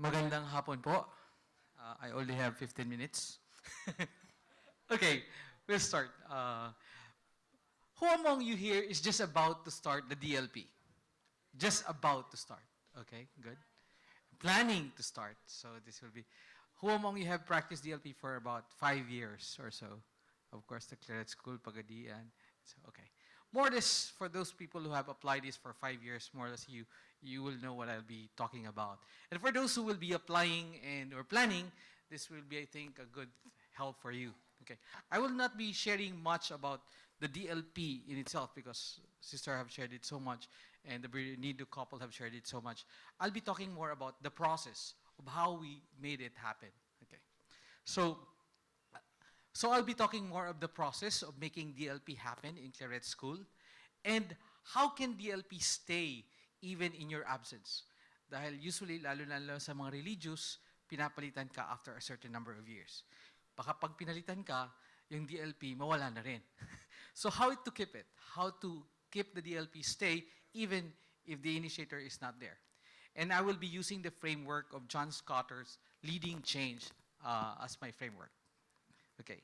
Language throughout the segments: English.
Magandang hapon po. I only have 15 minutes. Okay, we'll start. Who among you here is just about to start the DLP? Just about to start. Okay, good. Planning to start. So this will be. Who among you have practiced DLP for about 5 years or so? Of course, the Claret School, Pagadian. So, okay. More or less, for those people who have applied this for 5 years, more or less you will know what I'll be talking about. And for those who will be applying and or planning, this will be, I think, a good help for you. Okay. I will not be sharing much about the DLP in itself because sister have shared it so much and the Need couple have shared it so much. I'll be talking more about the process of how we made it happen. Okay. So I'll be talking more of the process of making DLP happen in Claret School and how can DLP stay even in your absence. Dahil usually, lalo sa mga religious, pinapalitan ka after a certain number of years. Baka pag pinalitan ka, yung DLP mawala na rin. So how to keep it? How to keep the DLP stay even if the initiator is not there? And I will be using the framework of John Scotter's Leading Change as my framework. Okay.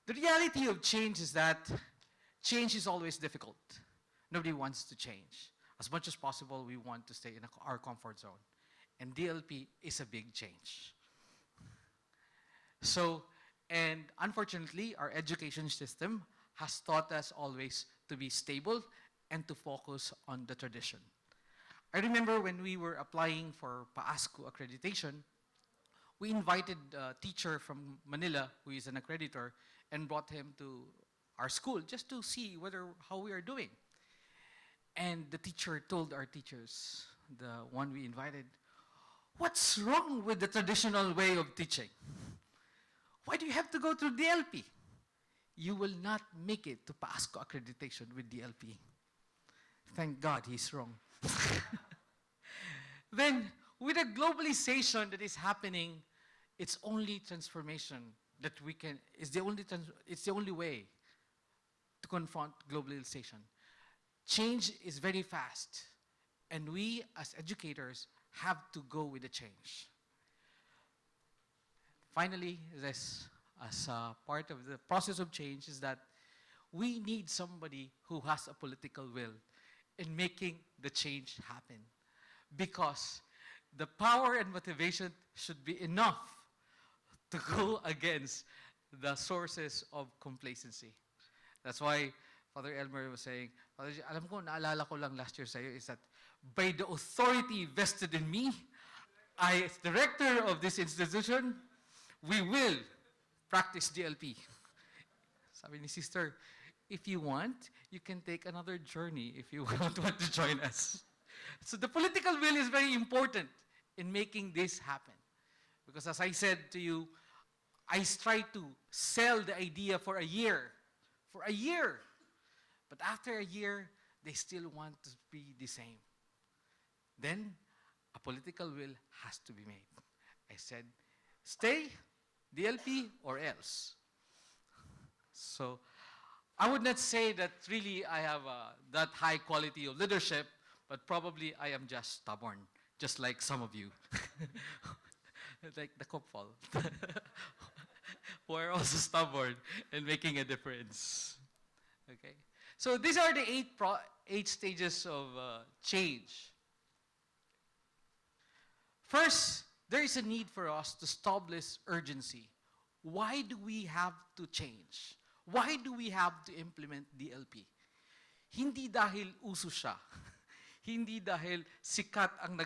The reality of change is that change is always difficult. Nobody wants to change. As much as possible, we want to stay in our comfort zone. And DLP is a big change. So, and unfortunately, our education system has taught us always to be stable and to focus on the tradition. I remember when we were applying for PAASCU accreditation, we invited a teacher from Manila who is an accreditor and brought him to our school just to see how we are doing. And the teacher told our teachers, the one we invited, "What's wrong with the traditional way of teaching? Why do you have to go through DLP? You will not make it to PAASCU accreditation with DLP." Thank God he's wrong. Then, with the globalization that is happening, it's only transformation that it's the only way to confront globalization. Change is very fast, and we as educators have to go with the change. Finally, as a part of the process of change is that we need somebody who has a political will in making the change happen. Because the power and motivation should be enough to go against the sources of complacency. That's why Father Elmer was saying, alam ko, naalala ko lang last year sa'yo is that by the authority vested in me, I, as director of this institution, we will practice DLP. Sabi ni sister, if you want, you can take another journey if you don't want to join us. So the political will is very important in making this happen. Because as I said to you, I tried to sell the idea for a year. For a year. But after a year, they still want to be the same. Then, a political will has to be made. I said, stay, DLP, or else. So, I would not say that really I have that high quality of leadership, but probably I am just stubborn, just like some of you. Like the couple, who are also stubborn and making a difference. Okay. So these are the eight stages of change. First, there is a need for us to establish urgency. Why do we have to change? Why do we have to implement DLP? Hindi dahil uso siya. Hindi dahil sikat ang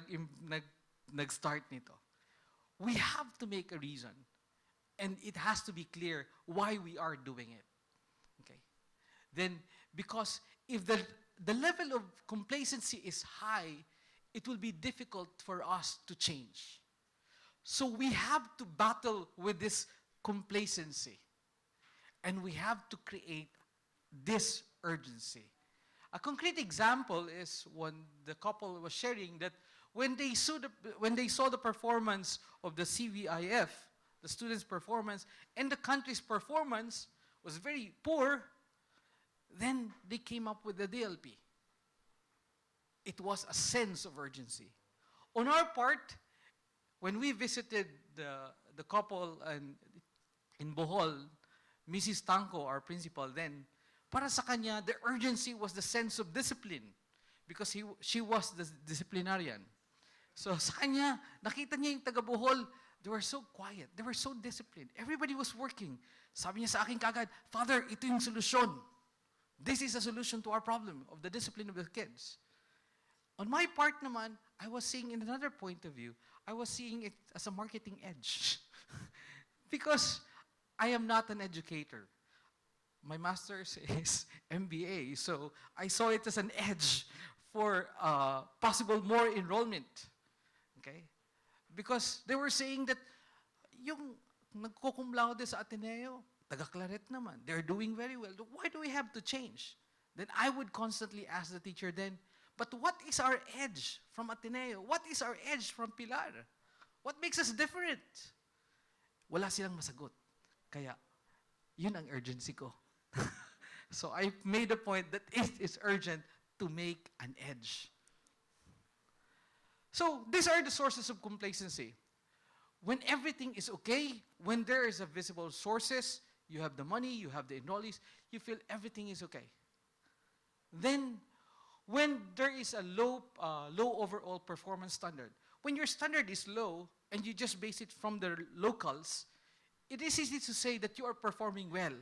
nag-start nito. We have to make a reason. And it has to be clear why we are doing it. Okay. Then, because if the level of complacency is high, it will be difficult for us to change. So we have to battle with this complacency. And we have to create this urgency. A concrete example is when the couple was sharing that when they saw the performance of the CVIF, the students' performance, and the country's performance was very poor, then they came up with the DLP. It was a sense of urgency. On our part, when we visited the couple in Bohol, Mrs. Tanco, our principal then, para sa kanya, the urgency was the sense of discipline because she was the disciplinarian. So sa kanya, nakita niya yung taga Bohol, they were so quiet, they were so disciplined. Everybody was working. Sabi niya sa akin kagad, Father, ito yung solusyon. This is a solution to our problem of the discipline of the kids. On my part naman, I was seeing in another point of view, I was seeing it as a marketing edge. Because I am not an educator. My master's is MBA, so I saw it as an edge for possible more enrollment. Okay? Because they were saying that yung nagko-cum laude sa Ateneo, taga Claret naman, they're doing very well. Why do we have to change? Then I would constantly ask the teacher then, but what is our edge from Ateneo? What is our edge from Pilar? What makes us different? Wala silang masagot. Kaya, yun ang urgency ko. So I made a point that it is urgent to make an edge. So these are the sources of complacency. When everything is okay, when there is a visible sources, you have the money, you have the enrollees, you feel everything is okay. Then, when there is a low overall performance standard, when your standard is low and you just base it from the locals, it is easy to say that you are performing well.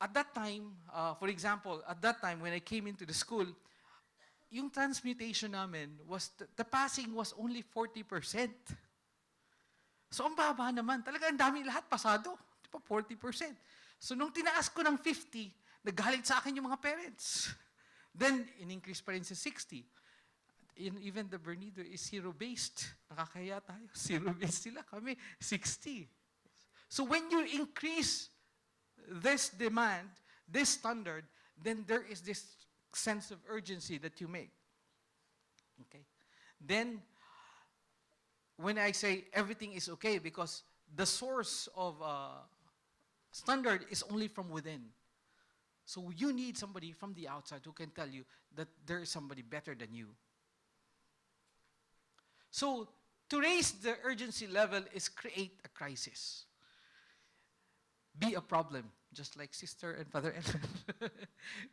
At that time, for example, at that time when I came into the school, yung transmutation namin was, the passing was only 40%. So ang baba naman, talaga ang dami lahat pasado, di ba 40%. So nung tinaas ko ng 50, nagalit sa akin yung mga parents. Then, in-increase pa rin sa 60. Even the Bernido is zero-based. Nakakaya tayo. Zero-based sila. Kami, 60. So when you increase this demand, this standard, then there is this sense of urgency that you make. Okay? Then, when I say everything is okay, because the source of standard is only from within. So you need somebody from the outside who can tell you that there is somebody better than you. So to raise the urgency level is create a crisis. Be a problem, just like Sister and Father Ellen.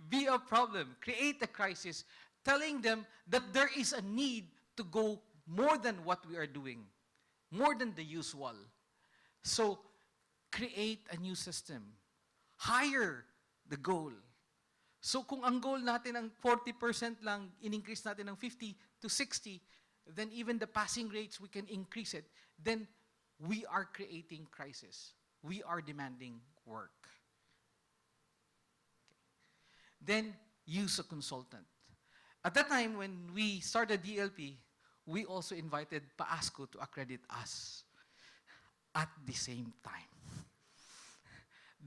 Be a problem. Create a crisis, telling them that there is a need to go more than what we are doing, more than the usual. So create a new system. Higher the goal. So kung ang goal natin ang 40% lang, in-increase natin ng 50 to 60, then even the passing rates, we can increase it. Then we are creating crisis. We are demanding work. Okay. Then use a consultant. At that time, when we started DLP, we also invited PAASCO to accredit us at the same time.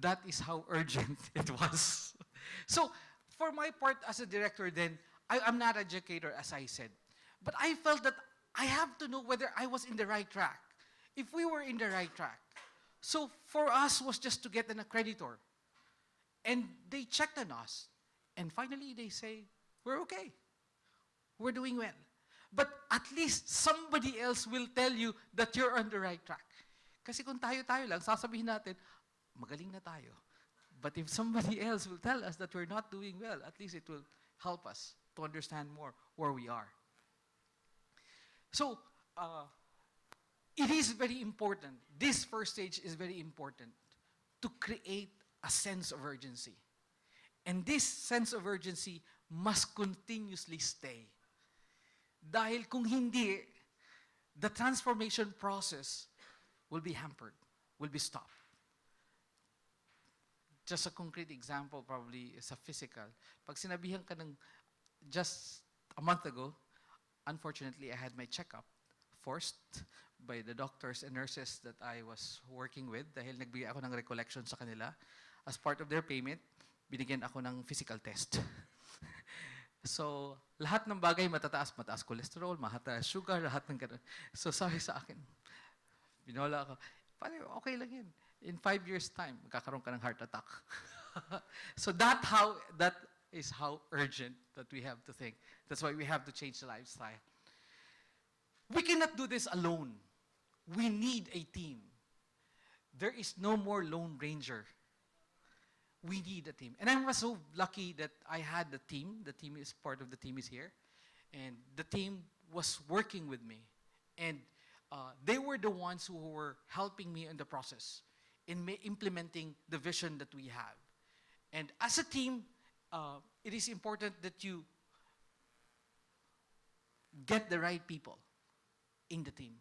That is how urgent it was. So, for my part as a director then, I'm not an educator, as I said. But I felt that I have to know whether I was in the right track. If we were in the right track. So, for us was just to get an accreditor. And they checked on us. And finally, they say, we're okay. We're doing well. But at least somebody else will tell you that you're on the right track. Kasi kung tayo-tayo lang, sasabihin natin, magaling na tayo. But if somebody else will tell us that we're not doing well, at least it will help us to understand more where we are. So, it is very important. This first stage is very important to create a sense of urgency. And this sense of urgency must continuously stay. Dahil kung hindi, the transformation process will be hampered, will be stopped. Just a concrete example probably is a physical. Pag sinabihan ka ng just a month ago, unfortunately, I had my checkup forced by the doctors and nurses that I was working with dahil nagbigay ako ng recollection sa kanila. As part of their payment, binigyan ako ng physical test. So, lahat ng bagay mataas cholesterol, mataas sugar, lahat ng ganun. So, sabi sa akin, binola ako, okay lang yun. In 5 years' time, magkakaroon ka ng heart attack. So that is how urgent that we have to think. That's why we have to change the lifestyle. We cannot do this alone. We need a team. There is no more Lone Ranger. We need a team. And I was so lucky that I had the team. The team is part of the team is here. And the team was working with me. And they were the ones who were helping me in the process in implementing the vision that we have. And as a team, it is important that you get the right people in the team.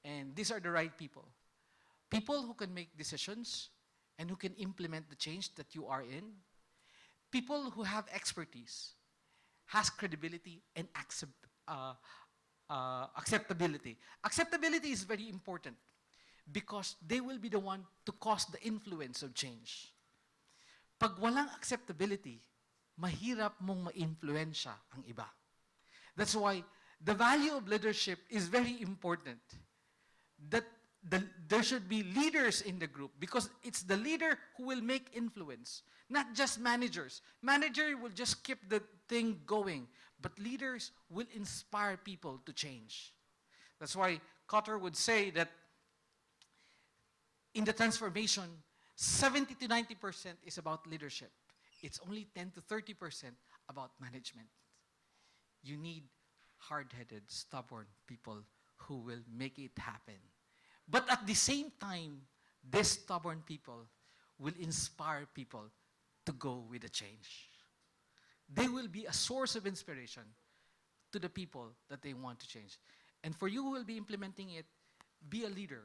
And these are the right people. People who can make decisions and who can implement the change that you are in. People who have expertise, has credibility and acceptability. Acceptability is very important because they will be the one to cause the influence of change. Pag walang acceptability, mahirap mong ma-influensya ang iba. That's why the value of leadership is very important. That there should be leaders in the group because it's the leader who will make influence, not just managers. Manager will just keep the thing going, but leaders will inspire people to change. That's why Cotter would say that in the transformation, 70 to 90% is about leadership. It's only 10 to 30% about management. You need hard-headed, stubborn people who will make it happen. But at the same time, these stubborn people will inspire people to go with the change. They will be a source of inspiration to the people that they want to change. And for you who will be implementing it, be a leader,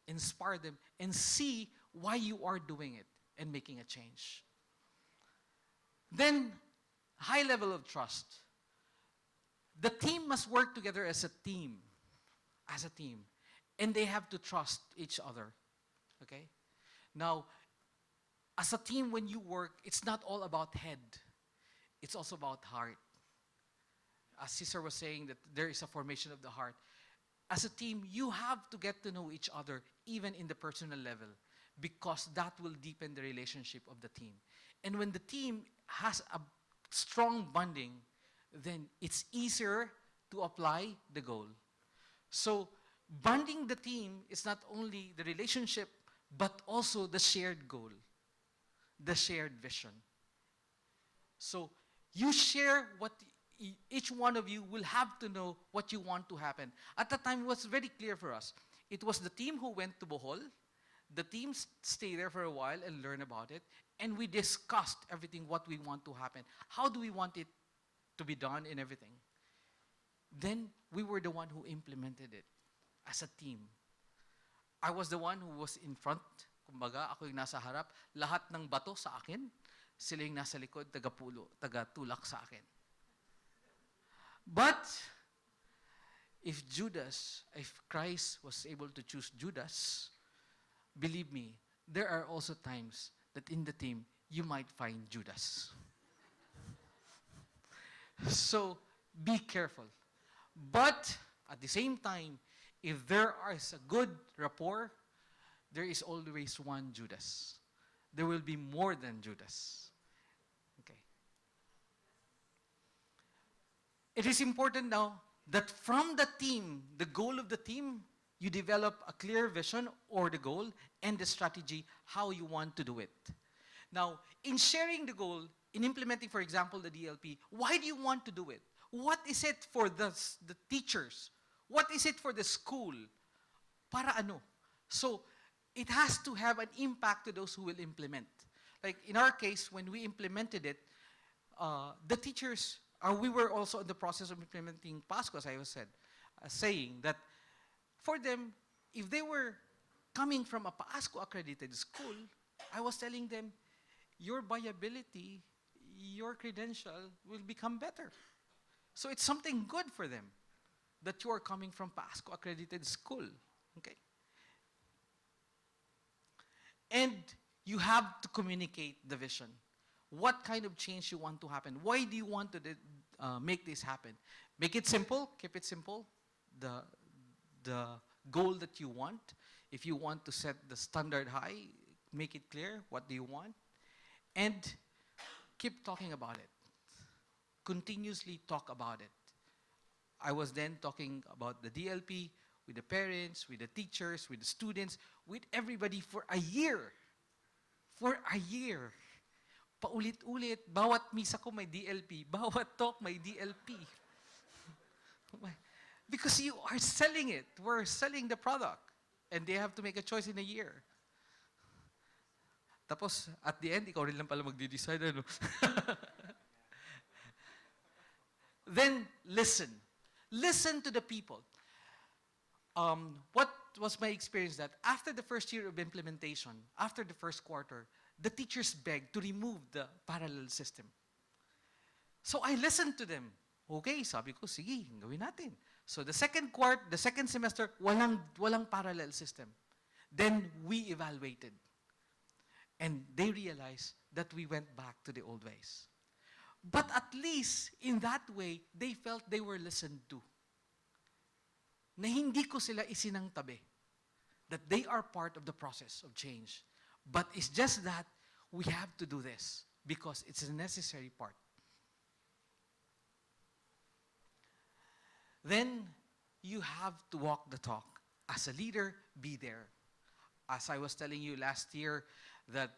inspire them, and see why you are doing it and making a change. Then, high level of trust. The team must work together as a team. As a team. And they have to trust each other. Okay? Now, as a team, when you work, it's not all about head. It's also about heart. As Cesar was saying, that there is a formation of the heart. As a team, you have to get to know each other, even in the personal level, because that will deepen the relationship of the team. And when the team has a strong bonding, then it's easier to apply the goal. So, bonding the team is not only the relationship, but also the shared goal, the shared vision. So, you share what each one of you will have to know what you want to happen. At that time, it was very clear for us. It was the team who went to Bohol. The team stayed there for a while and learned about it. And we discussed everything, what we want to happen. How do we want it to be done and everything. Then, we were the one who implemented it as a team. I was the one who was in front. Kumbaga, ako yung nasa harap. Lahat ng bato sa akin. Sila yung nasa likod, taga-tulak sa akin. But, if Christ was able to choose Judas, believe me, there are also times that in the team, you might find Judas. So, be careful. But, at the same time, if there is a good rapport, there is always one Judas. There will be more than Judas. Okay. It is important now that from the team, the goal of the team, you develop a clear vision or the goal and the strategy how you want to do it. Now, in sharing the goal, in implementing, for example, the DLP, why do you want to do it? What is it for the teachers? What is it for the school? Para ano? So, it has to have an impact to those who will implement. Like in our case, when we implemented it, the teachers, we were also in the process of implementing PASCO, as I was saying, that for them, if they were coming from a PASCO accredited school, I was telling them, your viability, your credential will become better. So it's something good for them that you are coming from PASCO accredited school. Okay? And you have to communicate the vision. What kind of change you want to happen? Why do you want to make this happen? Make it simple. Keep it simple. The goal that you want. If you want to set the standard high, make it clear. What do you want? And keep talking about it. Continuously talk about it. I was then talking about the DLP with the parents, with the teachers, with the students, with everybody for a year. For a year. Paulit-ulit, bawat misa ko may DLP, bawat talk may DLP. Because you are selling it. We're selling the product. And they have to make a choice in a year. Tapos, at the end, ikaw rin lang pala magdi-decide. Ano? Then, listen. Listen to the people. What was my experience that after the first year of implementation, after the first quarter, the teachers begged to remove the parallel system. So I listened to them. Okay, sabi ko, sige, gawin natin. So the second semester, walang parallel system. Then we evaluated. And they realized that we went back to the old ways. But at least, in that way, they felt they were listened to. Na hindi ko sila isinangtabi. That they are part of the process of change. But it's just that we have to do this because it's a necessary part. Then you have to walk the talk. As a leader, be there. As I was telling you last year, that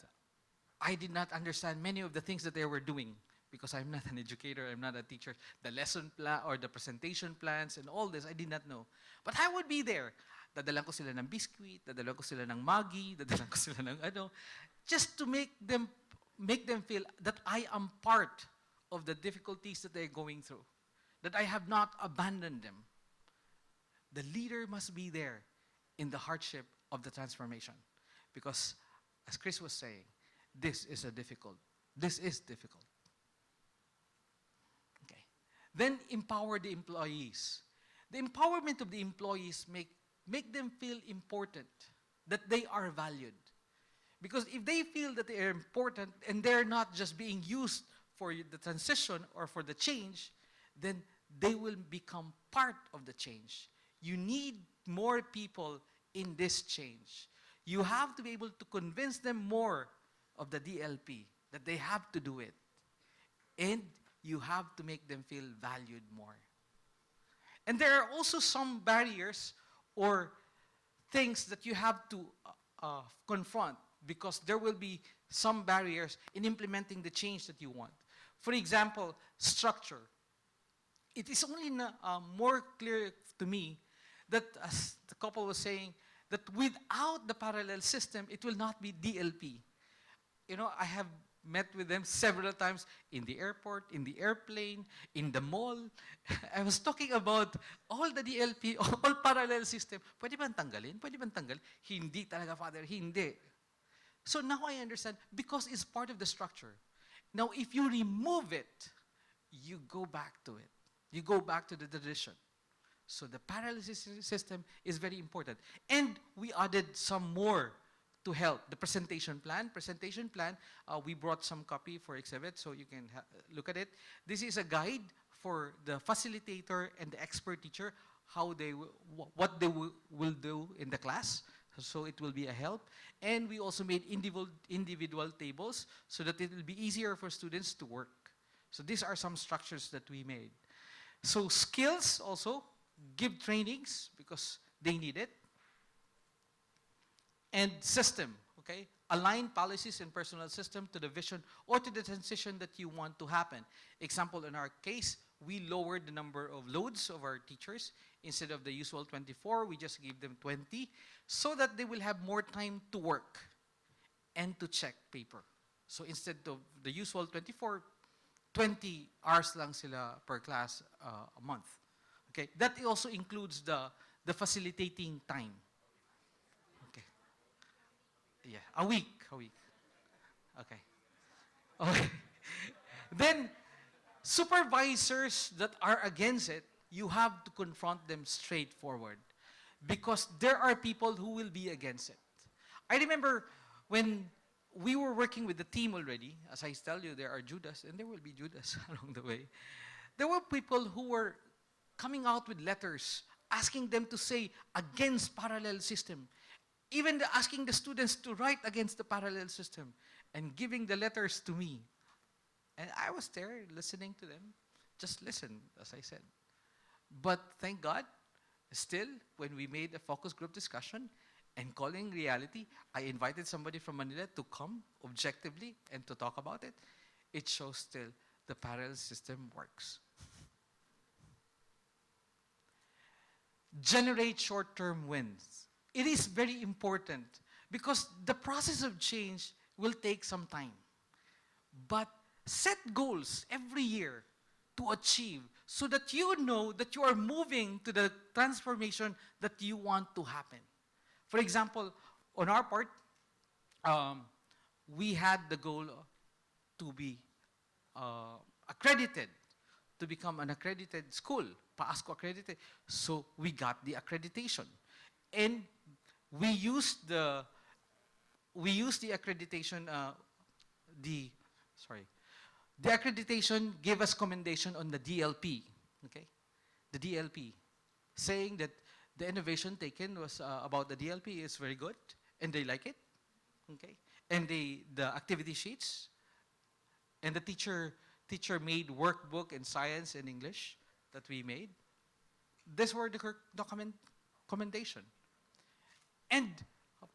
I did not understand many of the things that they were doing because I'm not an educator, I'm not a teacher. The lesson plan or the presentation plans and all this, I did not know. But I would be there. Dadalan ko sila ng biscuit, dadalan ko sila ng Maggi, dadalan ko sila ng ano, just to make them feel that I am part of the difficulties that they're going through, that I have not abandoned them. The leader must be there in the hardship of the transformation. Because, as Chris was saying, this is difficult. Okay. Then empower the employees. The empowerment of the employees make them feel important, that they are valued. Because if they feel that they are important and they're not just being used for the transition or for the change, then they will become part of the change. You need more people in this change. You have to be able to convince them more of the DLP, that they have to do it. And you have to make them feel valued more. And there are also some barriers or things that you have to confront because there will be some barriers in implementing the change that you want. For example, structure. It is only more clear to me that, as the couple was saying, that without the parallel system, it will not be DLP. You know, I have met with them several times in the airport, in the airplane, in the mall. I was talking about all the DLP, all parallel system. Pwede bang tanggalin? Pwede bang tanggalin? Hindi talaga, Father, hindi. So now I understand, because it's part of the structure. Now, if you remove it, you go back to it. You go back to the tradition. So the parallel system is very important. And we added some more to help. The presentation plan. We brought some copy for exhibit so you can look at it. This is a guide for the facilitator and the expert teacher, what they will do in the class. So it will be a help. And we also made individual tables so that it will be easier for students to work. So these are some structures that we made. So skills also, give trainings because they need it. And system, okay? Align policies and personal system to the vision or to the transition that you want to happen. Example, in our case, we lowered the number of loads of our teachers. Instead of the usual 24, we just gave them 20 so that they will have more time to work and to check paper. So instead of the usual 24, 20 hours lang sila per class a month. Okay, that also includes the facilitating time. Okay, yeah, a week. Okay, okay. Then supervisors that are against it, you have to confront them straightforward, because there are people who will be against it. I remember when we were working with the team already. As I tell you, there are Judas, and there will be Judas along the way. There were people who were coming out with letters asking them to say against parallel system, even asking the students to write against the parallel system and giving the letters to me. And I was there listening to them. Just listen, as I said. But thank God, still, when we made a focus group discussion and calling reality, I invited somebody from Manila to come objectively and to talk about it. It shows still the parallel system works. Generate short-term wins. It is very important because the process of change will take some time. But set goals every year to achieve so that you know that you are moving to the transformation that you want to happen. For example, on our part, we had the goal to be accredited, to become an accredited school, PASCO accredited. So we got the accreditation. And we used the accreditation, the accreditation gave us commendation on the DLP, okay? The DLP, saying that the innovation taken was about the DLP is very good, and they like it, okay? And the activity sheets, and the teacher made workbook in science and English that we made. These were the commendation. And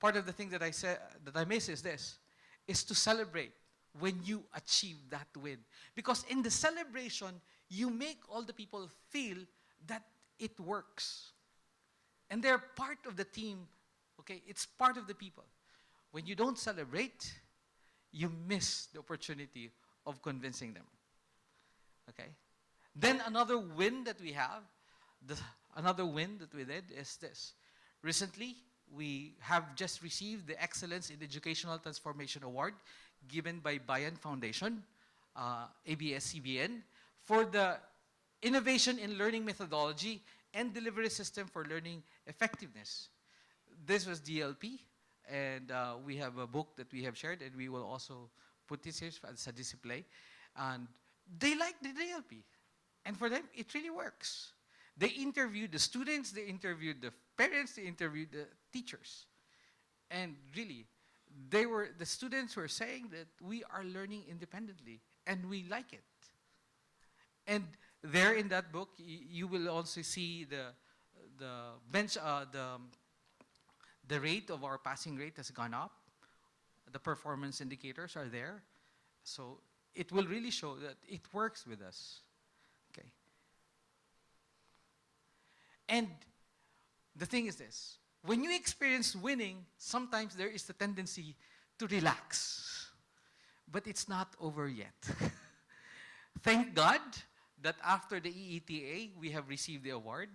part of the thing that I said that I miss is this, is to celebrate when you achieve that win. Because in the celebration, you make all the people feel that it works. And they're part of the team, okay? It's part of the people. When you don't celebrate, you miss the opportunity of convincing them, okay? Then another win that we have, another win that we did is this. Recently, we have just received the Excellence in Educational Transformation Award given by Bayan Foundation, ABS-CBN, for the Innovation in Learning Methodology and Delivery System for Learning Effectiveness. This was DLP, and we have a book that we have shared, and we will also put this here as a display. And they like the DLP, and for them, it really works. They interviewed the students, they interviewed the parents, they interviewed the teachers. And really, the students were saying that we are learning independently, and we like it. And there in that book, you will also see the rate of our passing rate has gone up. The performance indicators are there. So it will really show that it works with us. Okay. And the thing is this, when you experience winning, sometimes there is the tendency to relax. But it's not over yet. Thank God that after the EETA, we have received the award.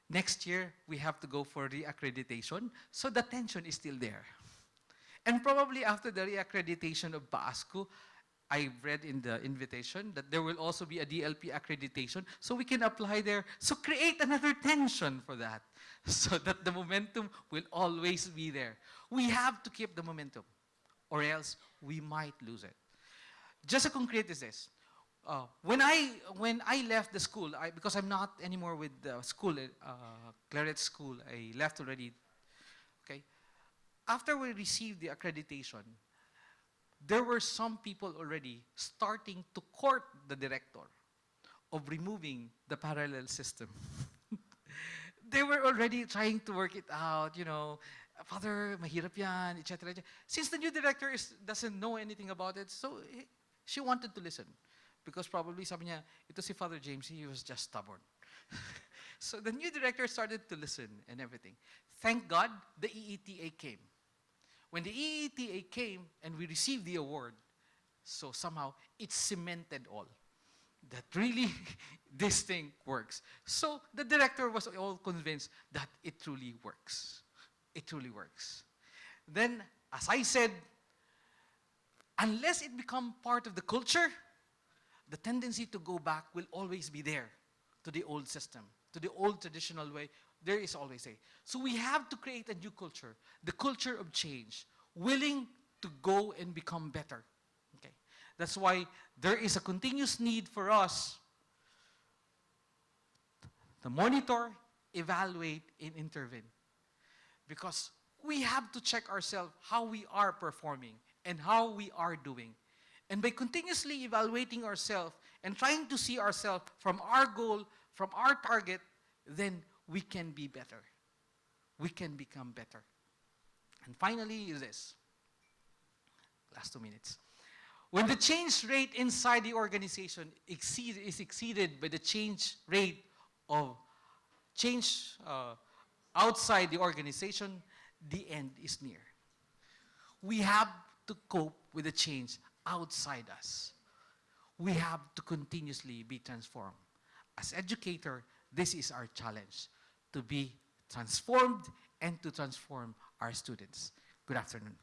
Next year, we have to go for reaccreditation, so the tension is still there. And probably after the reaccreditation of PASCO, I read in the invitation that there will also be a DLP accreditation, so we can apply there. So create another tension for that, so that the momentum will always be there. We have to keep the momentum, or else we might lose it. Just a concrete is this. When I left the school, because I'm not anymore with the school, Claret school, I left already, okay? After we received the accreditation, there were some people already starting to court the director of removing the parallel system. They were already trying to work it out, you know, Father, mahirap yan, etc. Since the new director doesn't know anything about it, so she wanted to listen. Because probably sabi niya, ito si Father James, he was just stubborn. So the new director started to listen and everything. Thank God, the EETA came. When the EETA came and we received the award, so somehow it cemented all. That really, this thing works. So the director was all convinced that it truly works. It truly works. Then, as I said, unless it becomes part of the culture, the tendency to go back will always be there to the old system, to the old traditional way. There is always a. So we have to create a new culture, the culture of change, willing to go and become better. Okay, that's why there is a continuous need for us to monitor, evaluate, and intervene. Because we have to check ourselves how we are performing and how we are doing. And by continuously evaluating ourselves and trying to see ourselves from our goal from our target, then we can be better. We can become better. And finally is this. Last 2 minutes. When the change rate inside the organization is exceeded by the change rate of change outside the organization, the end is near. We have to cope with the change outside us. We have to continuously be transformed. As educator, this is our challenge, to be transformed and to transform our students. Good afternoon.